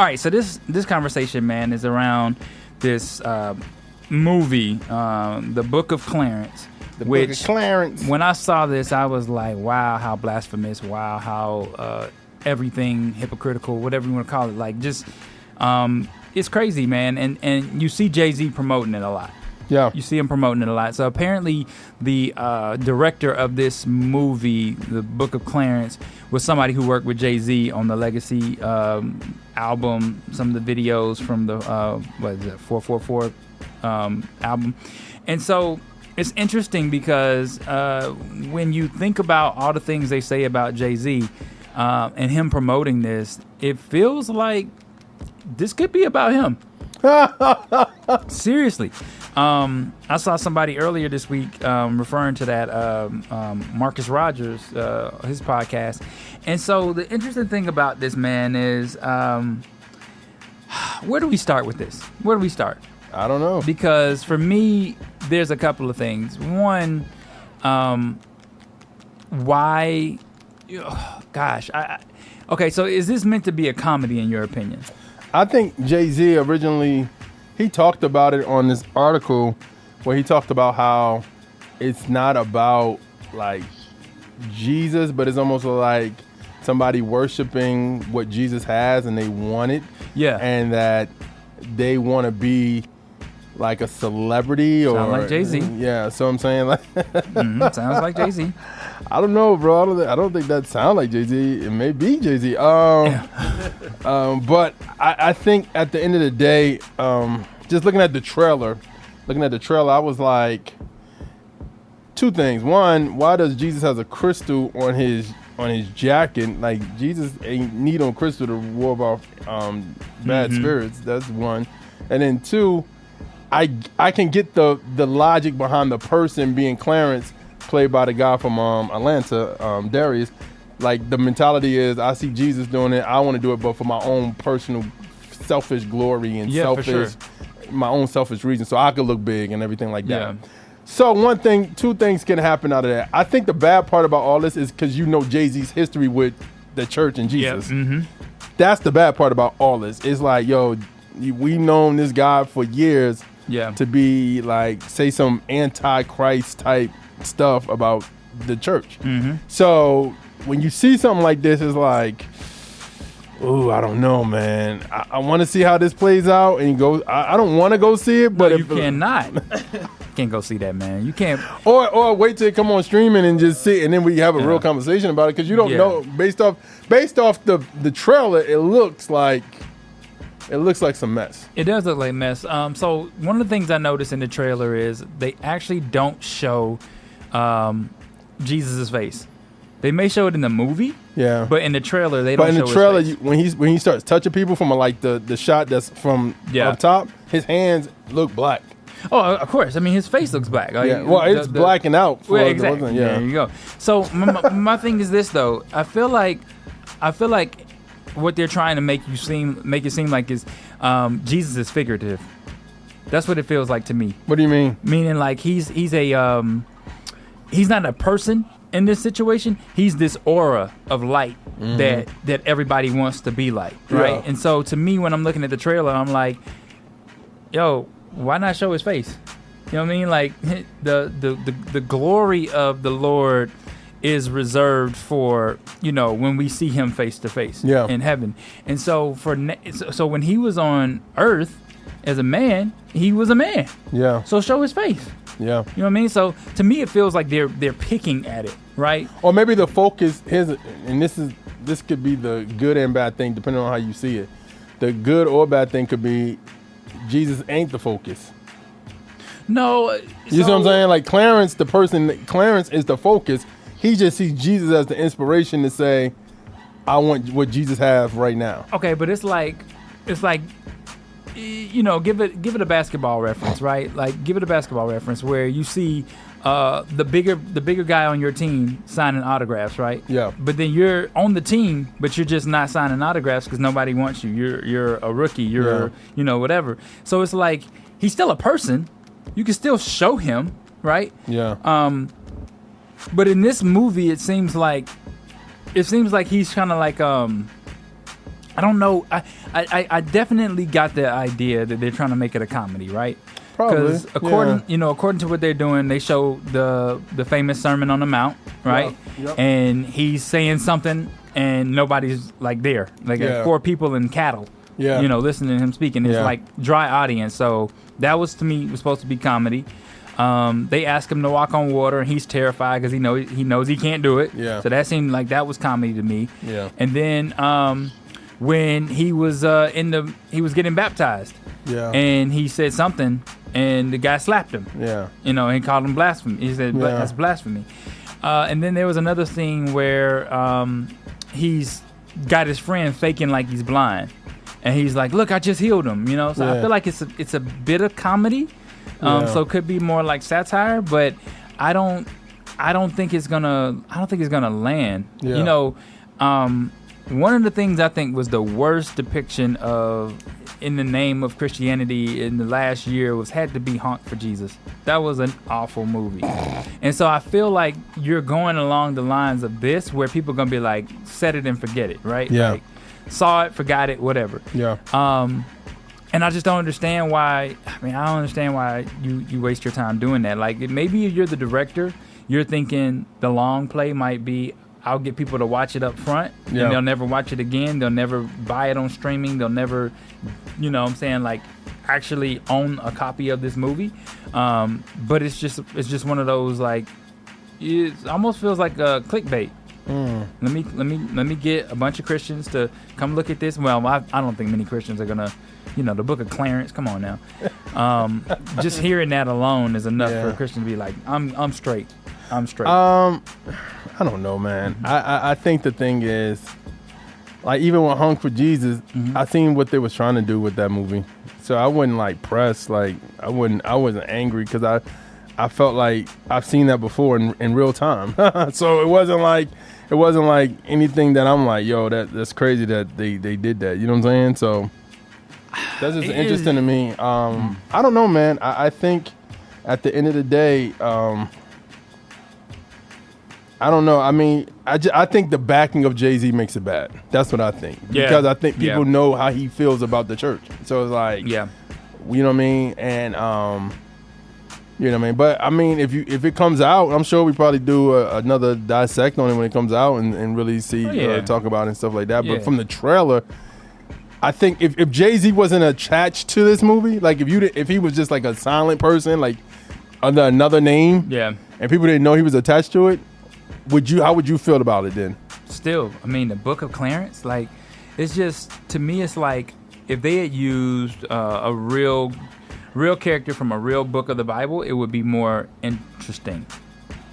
All right, so this conversation, man, is around this movie, The Book of Clarence. Book of Clarence. When I saw this, I was like, wow, how blasphemous. Wow, how everything hypocritical, whatever you want to call it. Like, just, it's crazy, man. And you see Jay-Z promoting it a lot. Yeah. You see him promoting it a lot. So apparently the director of this movie, The Book of Clarence, was somebody who worked with Jay-Z on the Legacy album, some of the videos from the, 444 album. And so it's interesting because when you think about all the things they say about Jay-Z and him promoting this, it feels like this could be about him. Seriously. I saw somebody earlier this week referring to that Marcus Rogers, his podcast. And so the interesting thing about this, man, is where do we start with this? Where do we start? I don't know. Because for me, there's a couple of things. One, why? Gosh. Okay, so is this meant to be a comedy in your opinion? I think Jay-Z originally, he talked about it on this article where he talked about how it's not about like Jesus, but it's almost like somebody worshiping what Jesus has and they want it. Yeah. And that they want to be like a celebrity or sound like Jay-Z. Yeah, so I'm saying like sounds like Jay-Z. I don't know, bro. I don't think that sounds like Jay-Z. It may be Jay-Z. But I think at the end of the day, just looking at the trailer, I was like, two things. One, why does Jesus has a crystal on his jacket? Like Jesus ain't need on crystal to ward off bad spirits. That's one. And then two, I can get the logic behind the person being Clarence, played by the guy from Atlanta, Darius. Like the mentality is, I see Jesus doing it, I want to do it, but for my own personal selfish glory and my own selfish reasons, so I could look big and everything like that. Yeah. So two things can happen out of that. I think the bad part about all this is because you know Jay-Z's history with the church and Jesus. Yeah. That's the bad part about all this. It's like, yo, we've known this guy for years to be like, say some anti-Christ type stuff about the church. So when you see something like this, it's like, ooh, I don't know, man. I want to see how this plays out, and go. I don't want to go see it, but you cannot. Can't go see that, man. You can't. Or wait till it come on streaming and just see, and then we have a real conversation about it, because you don't know based off the trailer. It looks like some mess. It does look like mess. So one of the things I noticed in the trailer is they actually don't show Jesus' face. They may show it in the movie, but in the trailer they don't. But in the trailer, when he starts touching people from like the shot that's from up top, his hands look black. Oh, of course. I mean, his face looks black. Like, well, it's blacking out. Exactly. There you go. So my thing is this though. I feel like what they're trying to make it seem like is Jesus is figurative. That's what it feels like to me. What do you mean? Meaning like he's not a person in this situation. He's this aura of light that everybody wants to be like, right? Yeah. And so to me, when I'm looking at the trailer, I'm like, yo, why not show his face? You know what I mean? Like the glory of the Lord is reserved for, when we see him face to face in heaven. And so so when he was on earth as a man, he was a man. Yeah. So show his face. Yeah. You know what I mean? So to me, it feels like they're picking at it, right? Or maybe the focus and this could be the good and bad thing depending on how you see it. The good or bad thing could be Jesus ain't the focus. No. You see what I'm saying? Like Clarence is the focus. He just sees Jesus as the inspiration to say, I want what Jesus has right now. Okay, but it's like give it a basketball reference, right? Like give it a basketball reference where you see the bigger guy on your team signing autographs, right? Yeah. But then you're on the team, but you're just not signing autographs because nobody wants you. You're a rookie. You're whatever. So it's like he's still a person. You can still show him, right? Yeah. But in this movie, it seems like he's kind of like I I don't know. I definitely got the idea that they're trying to make it a comedy, right? Probably. Because according to what they're doing, they show the famous Sermon on the Mount, right? Yep. And he's saying something, and nobody's like there, like 4 people and cattle. Yeah. Listening to him speaking. It's like dry audience. So that was, to me, was supposed to be comedy. They ask him to walk on water, and he's terrified because he knows he can't do it. Yeah. So that seemed like that was comedy to me. Yeah. And then when he was he was getting baptized. Yeah. And he said something, and the guy slapped him. Yeah. And called him blasphemy. He said that's blasphemy. And then there was another scene where he's got his friend faking like he's blind. And he's like, "Look, I just healed him," So I feel like it's a bit of comedy, so it could be more like satire. But I don't think it's gonna land. Yeah. One of the things I think was the worst depiction of In the Name of Christianity in the last year had to be Honk for Jesus. That was an awful movie, and so I feel like you're going along the lines of this, where people are gonna be like, set it and forget it, right? Yeah. Like, saw it, forgot it, whatever. Yeah. And I just don't understand why. I don't understand why you waste your time doing that. Like, maybe if you're the director, you're thinking the long play might be, I'll get people to watch it up front, and they'll never watch it again. They'll never buy it on streaming. They'll never, like, actually own a copy of this movie. But it's just one of those, like, it almost feels like a clickbait. Let me get a bunch of Christians to come look at this. Well, I don't think many Christians are gonna, the Book of Clarence. Come on now, just hearing that alone is enough for a Christian to be like, I'm straight. I'm straight. I don't know, man. I think the thing is, like, even with Honk for Jesus, I seen what they was trying to do with that movie, so I wasn't like pressed. Like, I wasn't angry because I felt like I've seen that before in real time. So it wasn't like anything that I'm like, yo, that's crazy that they did that. You know what I'm saying? So that's just interesting to me. I don't know, man. I think at the end of the day, I don't know. I mean, I think the backing of Jay-Z makes it bad. That's what I think. Yeah. Because I think people know how he feels about the church. So it's like, you know what I mean? And you know what I mean? But I mean, if it comes out, I'm sure we probably do another dissect on it when it comes out and really see, talk about it and stuff like that. But from the trailer, I think if Jay-Z wasn't attached to this movie, like if he was just like a silent person, like under another name, and people didn't know he was attached to it, how would you feel about it then? Still, I mean, the Book of Clarence, like, it's just, to me, it's like if they had used a real character from a real book of the Bible, it would be more interesting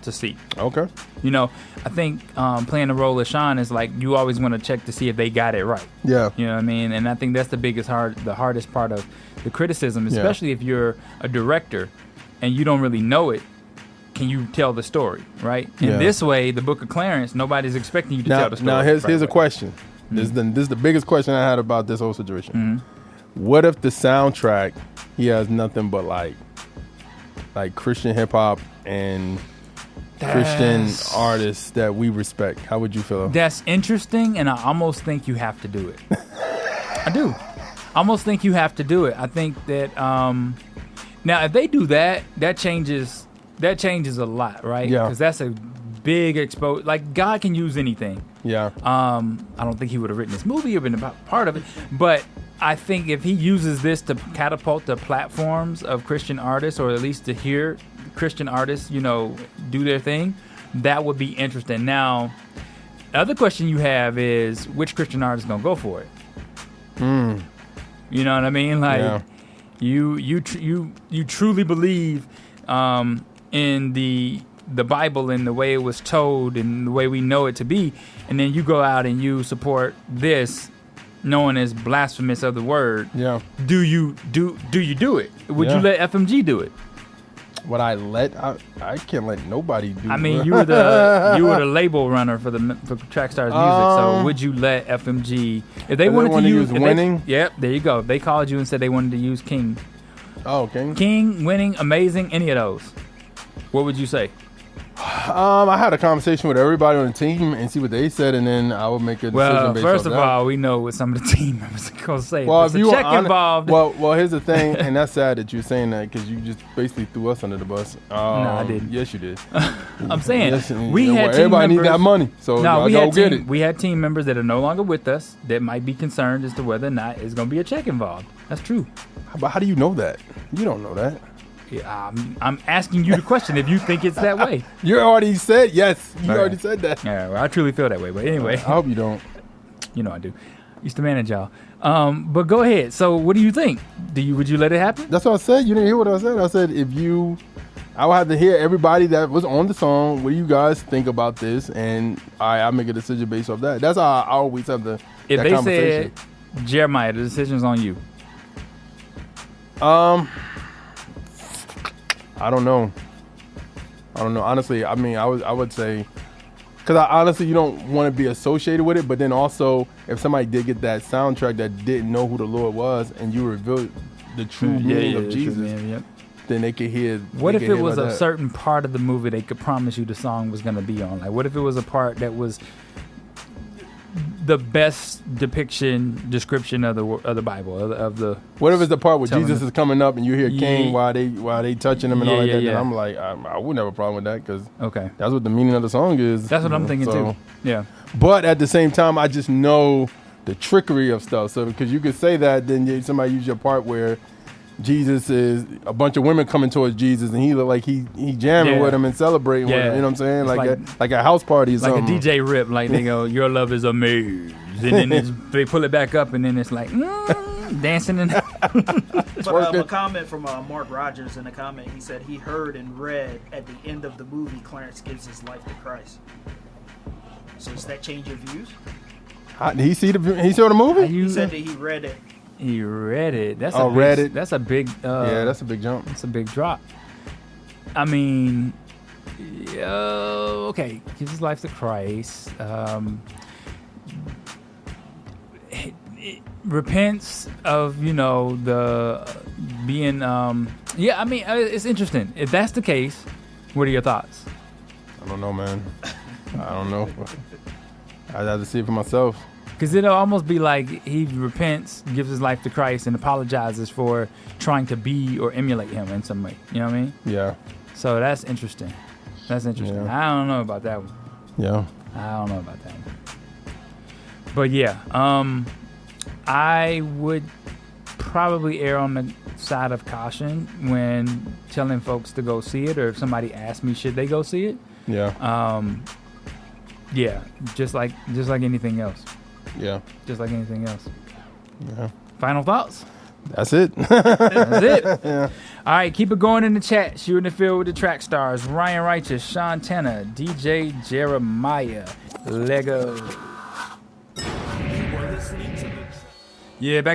to see. Okay. I think playing the role of Sean is like, you always want to check to see if they got it right. Yeah. You know what I mean? And I think that's the hardest part of the criticism, especially if you're a director and you don't really know it. Can you tell the story, right? In this way, the Book of Clarence, nobody's expecting you to tell the story. Now, here's a question. This is the biggest question I had about this whole situation. What if the soundtrack, he has nothing but like Christian hip hop and Christian artists that we respect? How would you feel? That's interesting, and I almost think you have to do it. I do. Almost think you have to do it. I think that now if they do that, that changes a lot, right? Yeah. Because that's a big expose. Like, God can use anything. Yeah. I don't think he would have written this movie or been about part of it, but I think if he uses this to catapult the platforms of Christian artists, or at least to hear Christian artists, do their thing, that would be interesting. Now, the other question you have is, which Christian artist is gonna go for it? You know what I mean? Like, you truly believe in the Bible and the way it was told and the way we know it to be, and then you go out and you support this, known as blasphemous of the word. Yeah. Do you do it? Would you let FMG do it? Would I can't let nobody do it. I mean, you were the label runner for Trackstarz Music, so would you let FMG, if they wanted to use Winning? Yep, there you go. They called you and said they wanted to use King. Oh, King. King, Winning, Amazing, any of those. What would you say? I had a conversation with everybody on the team and see what they said, and then I would make a decision Well, based first off of that. all, we know what some of the team members are going to say. Well, There's if a you check were involved. Well, here's the thing, and that's sad that you're saying that because you just basically threw us under the bus. No, I didn't. Yes, you did. I'm saying Yes, we had team everybody members. needs that money, so No, y'all we go had get team, it. we had team members that are no longer with us that might be concerned as to whether or not it's going to be a check involved. That's true. But how do you know that? You don't know that. Yeah, I'm asking you the question if you think it's that way. You already said yes. You Okay. already said that. Yeah, well, I truly feel that way. But anyway, I hope you don't. you know I do. Used to manage y'all. But go ahead. So what do you think? Would you let it happen? That's what I said. You didn't hear what I said. I said I would have to hear everybody that was on the song. What do you guys think about this? And I'll make a decision based off that. That's how I always have If that they conversation. said, Jeremiah, the decision's on you. I don't know. Honestly, I mean, I would say, because honestly, you don't want to be associated with it. But then also, if somebody did get that soundtrack that didn't know who the Lord was, and you revealed the true meaning of the Jesus, true meaning, yep. then they could hear. What if it was a that. certain part of the movie they could promise you the song was going to be on? Like, what if it was a part that was the best description of the Bible of the? What if it's the part where telling Jesus us- is coming up and you hear King Yeah. while they touching him and all like that? Yeah. Then I'm like, I wouldn't have a problem with that because Okay, that's what the meaning of the song is. that's what you I'm know, thinking so. too. Yeah. But at the same time, I just know the trickery of stuff. So because you could say that, then somebody use your part where Jesus is a bunch of women coming towards Jesus, and he look like he jamming Yeah. with him and celebrating with him. You know what I'm saying? It's Like a house party or Like something. a DJ rip, like they go, "Your love is amazing," and then they pull it back up, and then it's like dancing and. But a comment from Mark Rogers in a comment, he said he heard and read at the end of the movie Clarence gives his life to Christ. So does that change your views? Did he saw the movie? He said that he read it. He read it. That's read it. That's a big. Yeah, that's a big jump. That's a big drop. I mean, okay, gives his life to Christ. Repents of the being. Yeah, I mean, it's interesting. If that's the case, what are your thoughts? I don't know, man. I don't know. I'd have to see it for myself. Because it'll almost be like he repents, gives his life to Christ, and apologizes for trying to be or emulate him in some way. You know what I mean? Yeah. So that's interesting. That's interesting. Yeah. I don't know about that one. Yeah. I don't know about that one. But yeah, I would probably err on the side of caution when telling folks to go see it, or if somebody asks me should they go see it. Yeah. Yeah, just like anything else. Yeah. Just like anything else. Yeah. Final thoughts? That's it. That's it. Yeah. All right, keep it going in the chat. Shoot in the field with the track stars. Ryan Righteous, Sean Tanner, DJ Jeremiah, Lego. Yeah, back